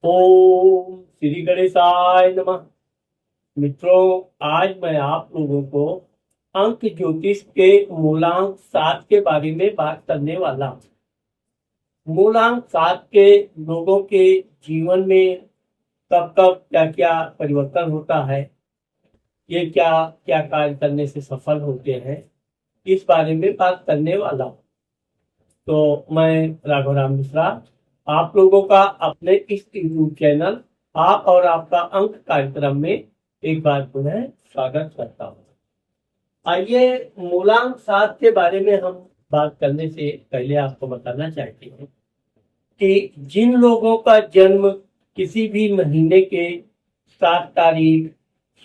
ओम श्री गणेशाय नमः। मित्रों, आज मैं आप लोगों को अंक ज्योतिष के मूलांक 7 के बारे में बात करने वाला हूँ। मूलांक 7 के लोगों के जीवन में कब कब क्या क्या परिवर्तन होता है, ये क्या क्या कार्य करने से सफल होते हैं, इस बारे में बात करने वाला हूँ। तो मैं राघवराम मिश्रा आप लोगों का अपने इस यूट्यूब चैनल आप और आपका अंक कार्यक्रम में एक बार पुनः स्वागत करता हूँ। आइए, मूलांक 7 के बारे में हम बात करने से पहले आपको बताना चाहते हैं कि जिन लोगों का जन्म किसी भी महीने के 7 तारीख,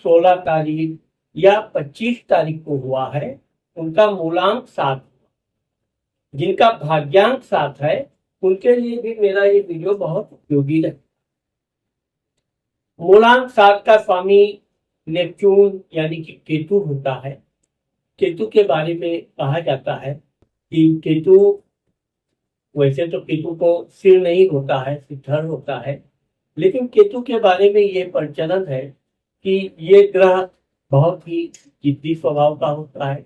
16 तारीख या 25 तारीख को हुआ है, उनका मूलांक 7। जिनका भाग्यांक 7 है, उनके लिए भी मेरा ये वीडियो बहुत उपयोगी है। मूलांक 7 का स्वामी नेपच्यून यानी कि केतु होता है। केतु के बारे में कहा जाता है कि केतु, वैसे तो केतु को सिर नहीं होता है, सिर होता है, लेकिन केतु के बारे में ये प्रचलन है कि ये ग्रह बहुत ही जिद्दी स्वभाव का होता है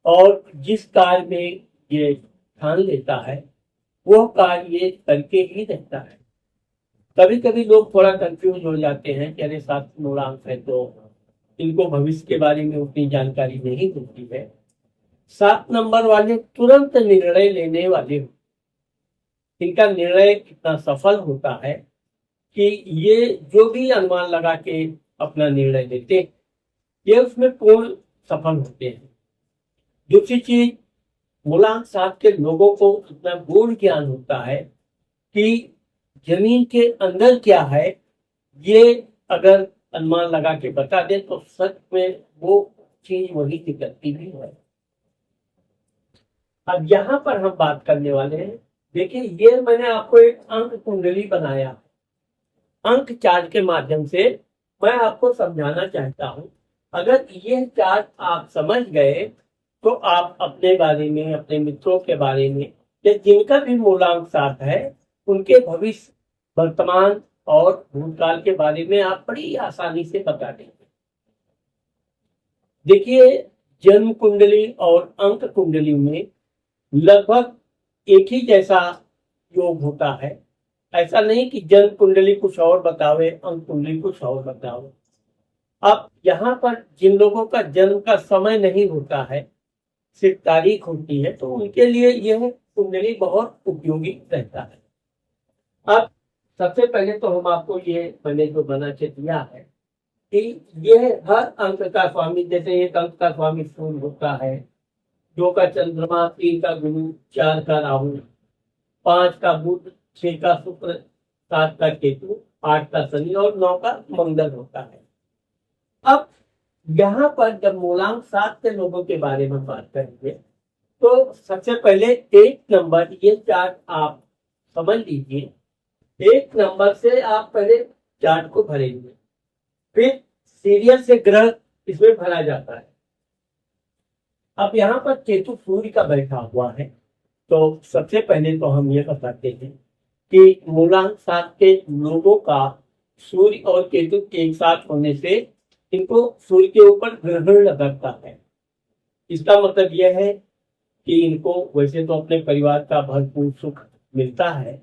और जिस कार्य में ये ठान लेता है वो कार्य ये करके ही रहता है। कभी कभी लोग थोड़ा कंफ्यूज हो जाते हैं कि अरे 7 मूलांक है तो इनको भविष्य के बारे में उतनी जानकारी नहीं होती है। 7 नंबर वाले तुरंत निर्णय लेने वाले हो, इनका निर्णय इतना सफल होता है कि ये जो भी अनुमान लगा के अपना निर्णय लेते हैं, ये उसमें पूर्ण सफल होते हैं। दूसरी चीज, मूलांक 7 के लोगों को इतना गूढ़ ज्ञान होता है कि जमीन के अंदर क्या है ये अगर अनुमान लगा के बता दे तो सच में वो चीज वही निकलती भी है। अब यहाँ पर हम बात करने वाले हैं, देखिए ये मैंने आपको एक अंक कुंडली बनाया, अंक चार्ट के माध्यम से मैं आपको समझाना चाहता हूँ। अगर ये चार्ट आप समझ गए तो आप अपने बारे में, अपने मित्रों के बारे में या जिनका भी मूलांक 7 है उनके भविष्य, वर्तमान और भूतकाल के बारे में आप बड़ी आसानी से बता देंगे। देखिए, जन्म कुंडली और अंक कुंडली में लगभग एक ही जैसा योग होता है। ऐसा नहीं कि जन्म कुंडली कुछ और बतावे, अंक कुंडली कुछ और बतावे। अब यहाँ पर जिन लोगों का जन्म का समय नहीं होता है, सिर्फ तारीख होती है, तो उनके लिए यह कुंडली बहुत उपयोगी रहता है। अब सबसे पहले तो हम आपको ये मैंने जो बना के दिया है कि ये हर अंक का स्वामी, जैसे एक अंक का स्वामी सूर्य होता है, 2 का चंद्रमा, 3 का गुरु, 4 का राहु, 5 का बुध, 6 का शुक्र, 7 का केतु, 8 का शनि और 9 का मंगल होता है। अब यहाँ पर जब मूलांक 7 के लोगों के बारे में बात करेंगे तो सबसे पहले 1 नंबर, ये चार्ट आप समझ लीजिए। 1 नंबर से आप पहले चार्ट को भरेंगे, फिर सीरियल से ग्रह इसमें भरा जाता है। अब यहाँ पर केतु सूर्य का बैठा हुआ है, तो सबसे पहले तो हम ये बताते हैं कि मूलांक 7 के लोगों का सूर्य और केतु के एक साथ होने से इनको सूर्य के ऊपर ग्रहण लगता है। इसका मतलब यह है कि इनको वैसे तो अपने परिवार का भरपूर सुख मिलता है,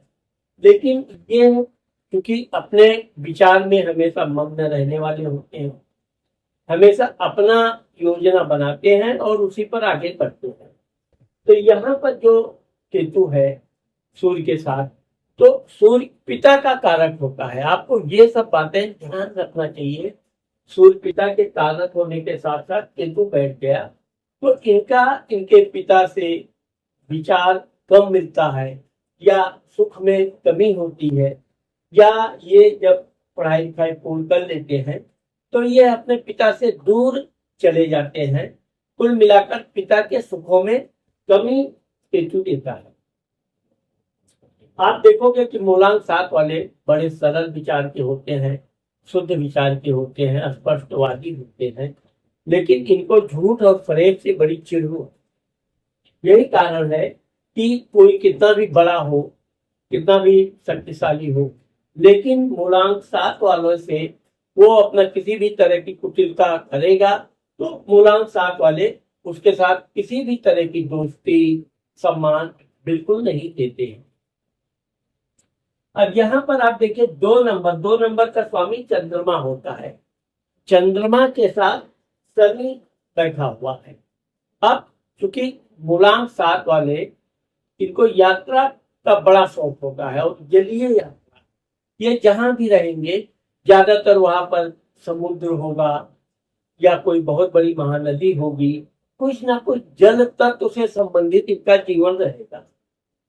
लेकिन ये क्योंकि अपने विचार में हमेशा मग्न रहने वाले होते हैं, हमेशा अपना योजना बनाते हैं और उसी पर आगे बढ़ते हैं। तो यहाँ पर जो केतु है सूर्य के साथ, तो सूर्य पिता का कारक होता है। आपको ये सब बातें ध्यान रखना चाहिए। सूर्य पिता के कारक होने के साथ साथ केतु बैठ गया तो इनके पिता से विचार कम मिलता है या सुख में कमी होती है, या ये जब पढ़ाई लिखाई पूर्ण कर लेते हैं तो ये अपने पिता से दूर चले जाते हैं। कुल मिलाकर पिता के सुखों में कमी केतु देता है। आप देखोगे कि मूलांक 7 वाले बड़े सरल विचार के होते हैं, शुद्ध विचार के होते हैं, स्पष्टवादी होते हैं, लेकिन इनको झूठ और फरेब से बड़ी चिढ़ हो। यही कारण है कि कोई कितना भी बड़ा हो, कितना भी शक्तिशाली हो, लेकिन मूलांक 7 वालों से वो अपना किसी भी तरह की कुटिलता करेगा तो मूलांक 7 वाले उसके साथ किसी भी तरह की दोस्ती सम्मान बिल्कुल नहीं देते हैं। अब यहाँ पर आप देखिए 2 नंबर का स्वामी चंद्रमा होता है। चंद्रमा के साथ शनि बैठा हुआ है। अब चूंकि मूलांक 7 वाले इनको यात्रा का बड़ा शौक होता है और जलीय यात्रा, ये जहां भी रहेंगे ज्यादातर वहां पर समुद्र होगा या कोई बहुत बड़ी महानदी होगी, कुछ ना कुछ जल तत्व से संबंधित इनका जीवन रहेगा।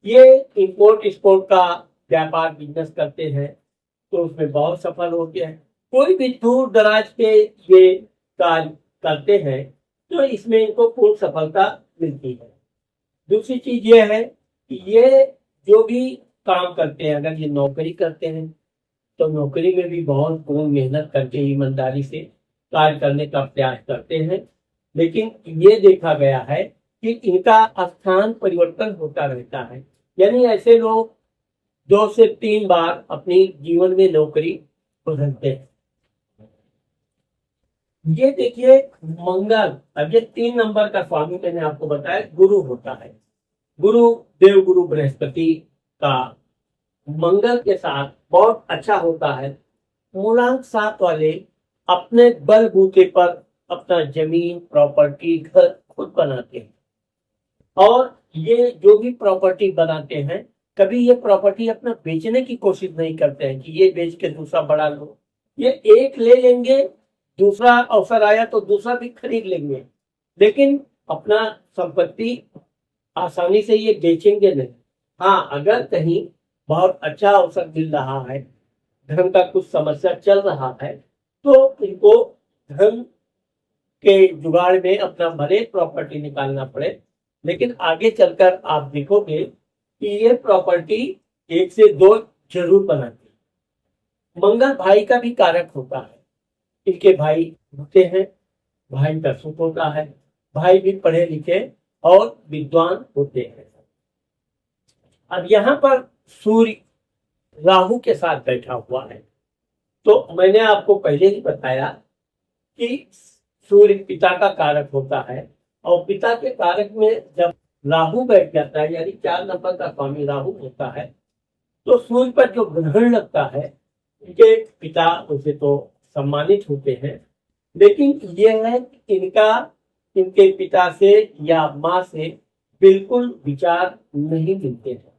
ये इंपोर्ट एक्सपोर्ट का व्यापार बिजनेस करते हैं तो उसमें बहुत सफल हो गया है। कोई भी दूर दराज के ये कार्य करते हैं तो इसमें इनको पूर्ण सफलता मिलती है। दूसरी चीज ये है कि ये जो भी काम करते हैं, अगर ये नौकरी करते हैं तो नौकरी में भी बहुत पूर्ण मेहनत करके ईमानदारी से कार्य करने का प्रयास करते हैं। लेकिन ये देखा गया है कि इनका स्थान परिवर्तन होता रहता है, यानी ऐसे लोग 2 से 3 बार अपनी जीवन में नौकरी बदलते हैं। ये देखिए मंगल, अब ये 3 नंबर का स्वामी मैंने आपको बताया गुरु होता है। गुरु देव गुरु बृहस्पति का मंगल के साथ बहुत अच्छा होता है। मूलांक 7 वाले अपने बलबूते पर अपना जमीन प्रॉपर्टी घर खुद बनाते हैं और ये जो भी प्रॉपर्टी बनाते हैं कभी ये प्रॉपर्टी अपना बेचने की कोशिश नहीं करते हैं कि ये बेच के दूसरा बड़ा लो। ये एक ले लेंगे, दूसरा अवसर आया तो दूसरा भी खरीद लेंगे, लेकिन अपना संपत्ति आसानी से ये बेचेंगे नहीं। हाँ, अगर कहीं बहुत अच्छा अवसर मिल रहा है, धन का कुछ समस्या चल रहा है, तो इनको धन के जुगाड़ में अपना भले प्रॉपर्टी निकालना पड़े, लेकिन आगे चलकर आप देखोगे कि ये प्रॉपर्टी 1 से 2 जरूर बनाती है। मंगल भाई का भी कारक होता है। इनके भाई होते हैं, भाई का सुख होता है, भाई भी पढ़े लिखे और विद्वान होते हैं। अब यहाँ पर सूर्य राहु के साथ बैठा हुआ है। तो मैंने आपको पहले ही बताया कि सूर्य पिता का कारक होता है और पिता के कारक में जब राहु बैठ जाता है, यानी 4 नंबर का स्वामी राहु होता है, तो सूर्य पर जो ग्रहण लगता है इनके पिता उसे तो सम्मानित होते हैं, लेकिन यह है कि इनके पिता से या माँ से बिल्कुल विचार नहीं मिलते हैं।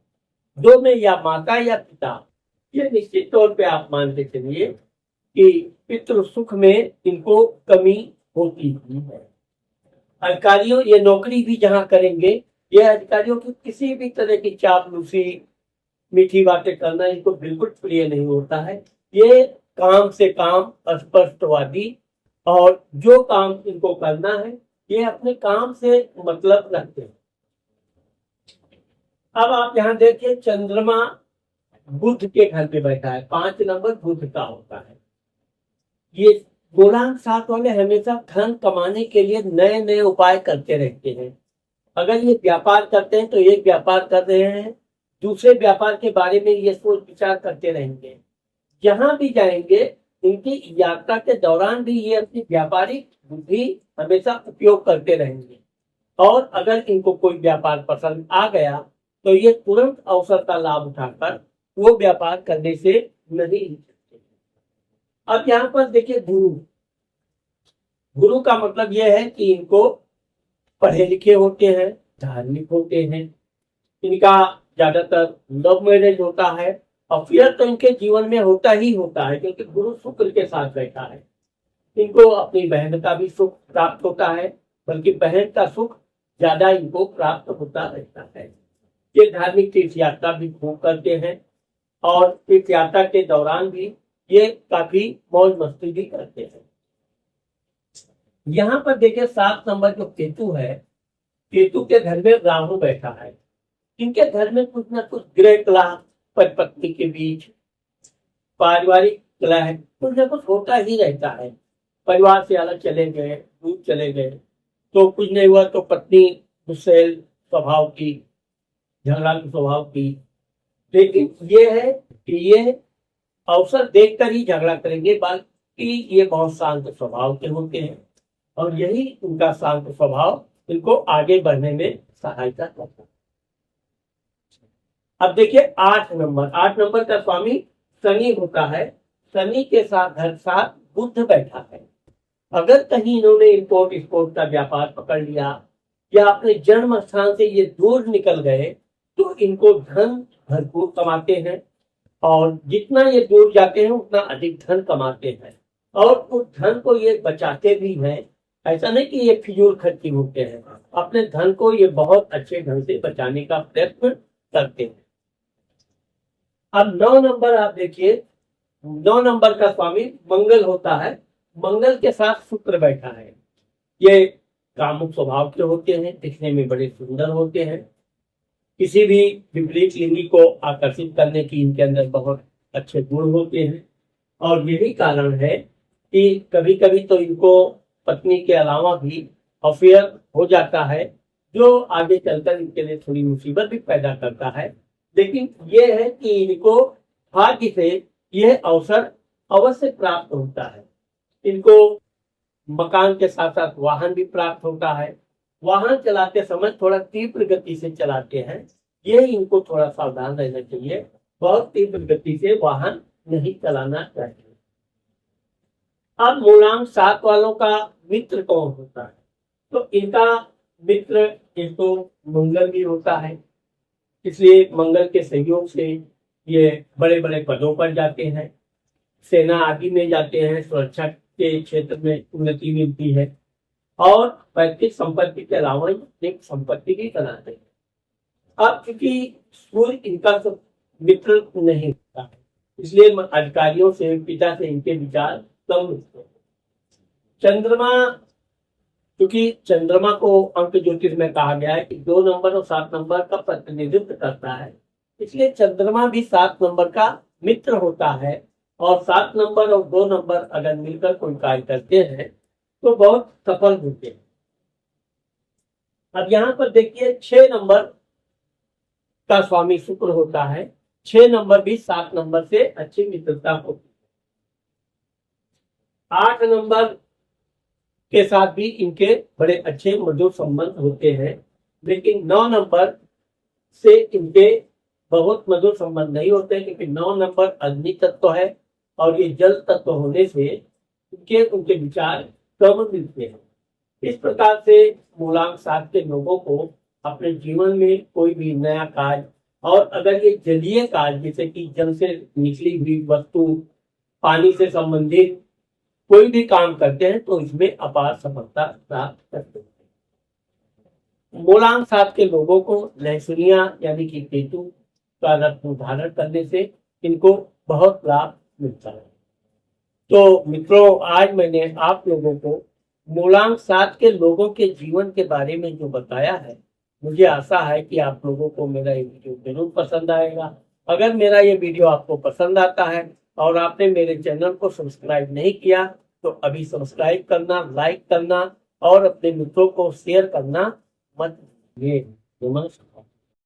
दो में या माता या पिता, ये निश्चित तौर पे आप मानते चलिए कि पितृ सुख में इनको कमी होती ही है। अधिकारियों ये नौकरी भी जहां करेंगे, ये अधिकारियों की किसी भी तरह की चापलूसी मीठी बातें करना इनको बिल्कुल प्रिय नहीं होता है। ये काम से काम स्पष्टवादी और जो काम इनको करना है ये अपने काम से मतलब रखते हैं। अब आप यहाँ देखिए चंद्रमा बुध के घर पे बैठा है, 5 नंबर बुध का होता है। ये मूलांक 7 वाले हमेशा धन कमाने के लिए नए नए उपाय करते रहते हैं। अगर ये व्यापार करते हैं तो एक व्यापार कर रहे हैं, दूसरे व्यापार के बारे में ये सोच विचार करते रहेंगे। जहां भी जाएंगे इनकी यात्रा के दौरान भी ये अपनी व्यापारिक बुद्धि हमेशा उपयोग करते रहेंगे और अगर इनको कोई व्यापार पसंद आ गया तो ये तुरंत अवसर का लाभ उठाकर वो व्यापार करने से नहीं हिचकते। अब यहाँ पर देखिए गुरु का मतलब यह है कि इनको पढ़े लिखे होते हैं, धार्मिक होते हैं, इनका ज्यादातर लव मैरिज होता है और फिर तो इनके जीवन में होता ही होता है क्योंकि गुरु शुक्र के साथ बैठा है। इनको अपनी बहन का भी सुख प्राप्त होता है, बल्कि बहन का सुख ज्यादा इनको प्राप्त होता रहता है। ये धार्मिक तीर्थ यात्रा भी खूब करते हैं और तीर्थ यात्रा के दौरान भी ये काफी मौज मस्ती भी करते हैं। यहाँ पर देखिए 7 नंबर जो केतु है, केतु के घर में राहु बैठा है। इनके घर में कुछ ना कुछ गृह कला, पति पत्नी के बीच पारिवारिक कला है, कुछ ना कुछ होता ही रहता है। परिवार से अलग चले गए, दूर चले गए तो कुछ नहीं हुआ तो पत्नी गुस्सैल स्वभाव की, झगड़ालू स्वभाव की। लेकिन ये है कि ये अवसर देखकर ही झगड़ा करेंगे, बाकी ये बहुत शांत स्वभाव के होते हैं और यही उनका शांत स्वभाव इनको आगे बढ़ने में सहायता करता है। अब देखिए 8 नंबर का स्वामी शनि होता है। शनि के साथ बुध बैठा है। अगर कहीं इन्होंने इंपोर्ट एक्सपोर्ट का व्यापार पकड़ लिया या अपने जन्म स्थान से ये दूर निकल गए तो इनको धन भरपूर कमाते हैं और जितना ये दूर जाते हैं उतना अधिक धन कमाते हैं और उस धन को ये बचाते भी हैं। ऐसा नहीं कि ये फिजूल खर्ची होते हैं, अपने धन को ये बहुत अच्छे ढंग से बचाने का प्रयत्न करते हैं। अब 9 नंबर आप देखिए, 9 नंबर का स्वामी मंगल होता है। मंगल के साथ शुक्र बैठा है। ये कामुक स्वभाव के होते हैं, दिखने में बड़े सुंदर होते हैं, किसी भी विपरीत लिंगी को आकर्षित करने की इनके अंदर बहुत अच्छे गुण होते हैं और यही कारण है कि कभी कभी तो इनको पत्नी के अलावा भी अफेयर हो जाता है जो आगे चलकर इनके लिए थोड़ी मुसीबत भी पैदा करता है। लेकिन ये है कि इनको भाग्य से यह अवसर अवश्य प्राप्त होता है। इनको मकान के साथ साथ वाहन भी प्राप्त होता है। वाहन चलाते समय थोड़ा तीव्र गति से चलाते हैं, ये इनको थोड़ा सावधान रहना चाहिए। बहुत तीव्र गति से वाहन नहीं चलाना चाहिए। अब मूलांक 7 वालों का मित्र कौन होता है? तो इनका मित्र एक तो मंगल भी होता है, इसलिए मंगल के सहयोग से ये बड़े बड़े पदों पर जाते हैं, सेना आदि में जाते हैं, सुरक्षा के क्षेत्र में उन्नति मिलती है और पैतृक संपत्ति के अलावा एक संपत्ति भी बनाते हैं। अब क्योंकि सूर्य इनका सब मित्र नहीं होता है, इसलिए अधिकारियों से, पिता से इनके विचार कम मिलते हैं। चंद्रमा, क्योंकि चंद्रमा को अंक ज्योतिष में कहा गया है कि 2 नंबर और 7 नंबर का प्रतिनिधित्व करता है, इसलिए चंद्रमा भी 7 नंबर का मित्र होता है और 7 नंबर और 2 नंबर अगर मिलकर कोई कार्य करते हैं तो बहुत सफल होते हैं। अब यहाँ पर देखिए 6 नंबर का स्वामी शुक्र होता है। 6 नंबर भी 7 नंबर से अच्छी मित्रता होती है। 8 नंबर के साथ भी इनके बड़े अच्छे मधुर संबंध होते हैं, लेकिन 9 नंबर से इनके बहुत मधुर संबंध नहीं होते क्योंकि 9 नंबर अग्नि तत्व है और ये जल तत्व होने से उनके विचार कम मिलते हैं। इस प्रकार से मूलांक 7 के लोगों को अपने जीवन में कोई भी नया कार्य और अगर ये जलीय कार्य जैसे कि जल से निकली हुई वस्तु, पानी से संबंधित कोई भी काम करते हैं तो इसमें अपार सफलता प्राप्त करते हैं। मूलांक 7 के लोगों को लहसुनिया यानी कि केतु का रत्न धारण करने से इनको बहुत लाभ मिलता है। तो मित्रों, आज मैंने आप लोगों को मूलांक 7 के लोगों के जीवन के बारे में जो बताया है, मुझे आशा है कि आप लोगों को मेरा ये वीडियो जरूर पसंद आएगा। अगर मेरा ये वीडियो आपको पसंद आता है और आपने मेरे चैनल को सब्सक्राइब नहीं किया तो अभी सब्सक्राइब करना, लाइक करना और अपने मित्रों को शेयर करना मत भूलिए। नमस्कार।